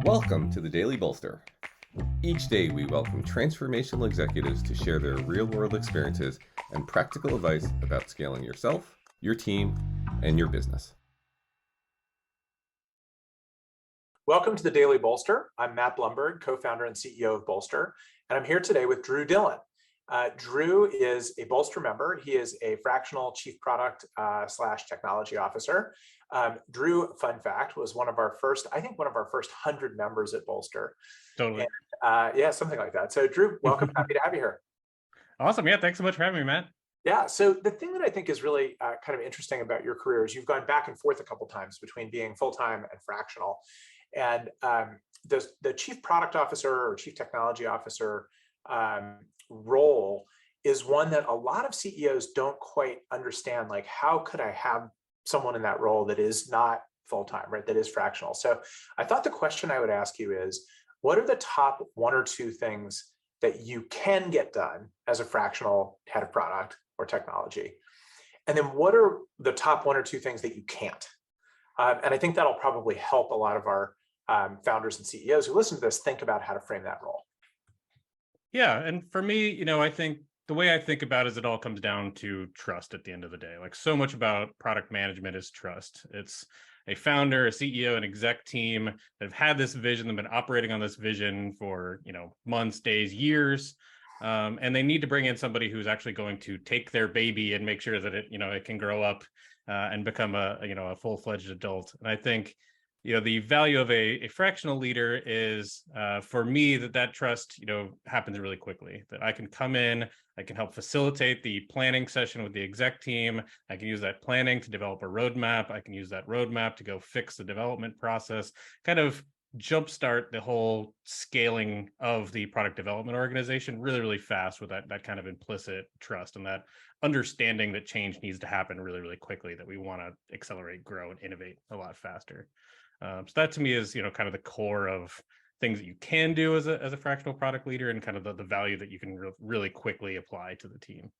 Welcome to the Daily Bolster. Each day we welcome transformational executives to share their real-world experiences and practical advice about scaling yourself, your team, and your business. Welcome to the Daily Bolster. I'm Matt Blumberg, co-founder and CEO of Bolster, and I'm here today with Drew Dillon. Drew is a Bolster member. He is a fractional chief product / technology officer. Drew, fun fact, was one of our first 100 members at Bolster. Totally. And, yeah, something like that. So Drew, welcome. Happy to have you here. Awesome. Yeah, thanks so much for having me, Matt. Yeah, so the thing that I think is really kind of interesting about your career is you've gone back and forth a couple times between being full-time and fractional. And the chief product officer or chief technology officer role is one that a lot of CEOs don't quite understand. Like, how could I have someone in that role that is not full-time, right? That is fractional. So I thought the question I would ask you is, what are the top one or two things that you can get done as a fractional head of product or technology? And then what are the top one or two things that you can't? And I think that'll probably help a lot of our founders and CEOs who listen to this think about how to frame that role. Yeah, and for me, I think the way I think about it is it all comes down to trust at the end of the day. Like, so much about product management is trust. It's a founder, a CEO, an exec team that have had this vision, they've been operating on this vision for, months, days, years. And they need to bring in somebody who's actually going to take their baby and make sure that it can grow up and become a full-fledged adult. And I think the value of a fractional leader is for me that trust happens really quickly, that I can come in, I can help facilitate the planning session with the exec team. I can use that planning to develop a roadmap. I can use that roadmap to go fix the development process, kind of jumpstart the whole scaling of the product development organization really, really fast with that kind of implicit trust and that understanding that change needs to happen really, really quickly, that we want to accelerate, grow, and innovate a lot faster. So that to me is, kind of the core of things that you can do as a fractional product leader, and kind of the value that you can really quickly apply to the team.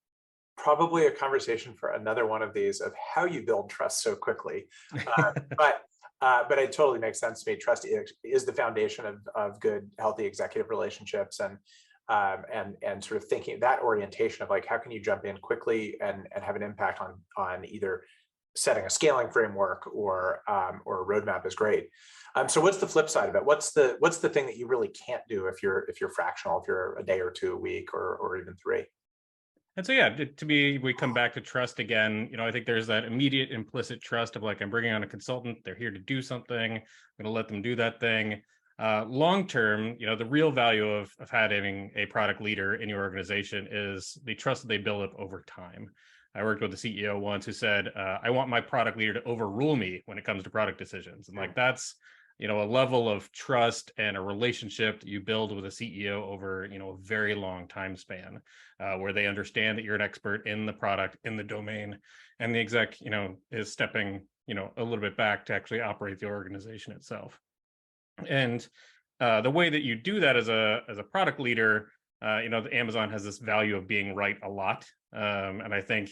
Probably a conversation for another one of these of how you build trust so quickly. But it totally makes sense to me. Trust is the foundation of good, healthy executive relationships, and sort of thinking that orientation of like, how can you jump in quickly and have an impact on either setting a scaling framework or a roadmap is great. So what's the flip side of it? What's the thing that you really can't do if you're fractional, if you're a day or two a week or even 3? And so, yeah, to me, we come back to trust again. I think there's that immediate implicit trust of like, I'm bringing on a consultant, they're here to do something, I'm going to let them do that thing. Long term, the real value of having a product leader in your organization is the trust that they build up over time. I worked with a CEO once who said, I want my product leader to overrule me when it comes to product decisions. And like, that's, a level of trust and a relationship that you build with a CEO over, a very long time span, where they understand that you're an expert in the product, in the domain, and the exec, is stepping, a little bit back to actually operate the organization itself. And the way that you do that as a product leader, Amazon has this value of being right a lot. And I think,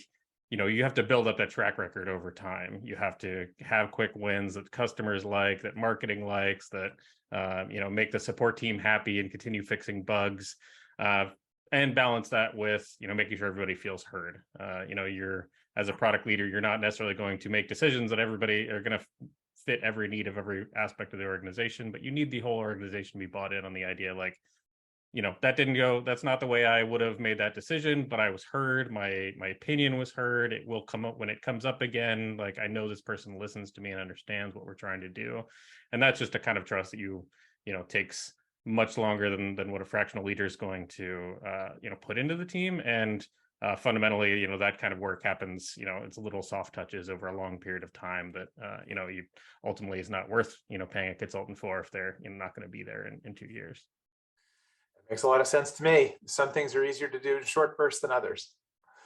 you have to build up that track record over time. You have to have quick wins that customers like, that marketing likes, that, make the support team happy and continue fixing bugs, and balance that with, making sure everybody feels heard. You're, as a product leader, you're not necessarily going to make decisions that everybody are going to fit every need of every aspect of the organization, but you need the whole organization to be bought in on the idea, like, that didn't go, that's not the way I would have made that decision, but I was heard, my opinion was heard. It will come up when it comes up again. Like, I know this person listens to me and understands what we're trying to do. And that's just a kind of trust that takes much longer than what a fractional leader is going to, put into the team. And fundamentally, that kind of work happens, it's a little soft touches over a long period of time that, you ultimately is not worth, paying a consultant for if they're not going to be there in 2 years. Makes a lot of sense to me. Some things are easier to do in short bursts than others.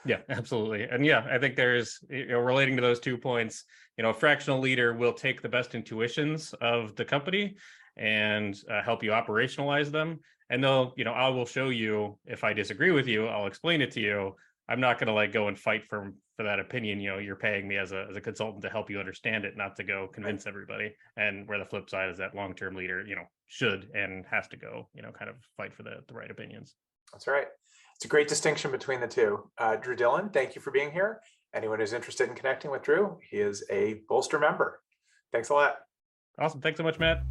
Yeah, absolutely. And yeah, I think there's, relating to those 2 points, a fractional leader will take the best intuitions of the company and help you operationalize them. And they'll, I will show you, if I disagree with you, I'll explain it to you. I'm not going to like go and fight for for that opinion. You're paying me as a consultant to help you understand it, not to go convince everybody. And where the flip side is that long-term leader, should and has to go, kind of fight for the right opinions. That's right. It's a great distinction between the two. Drew Dillon, thank you for being here. Anyone who's interested in connecting with Drew, he is a Bolster member. Thanks a lot. Awesome. Thanks so much, Matt.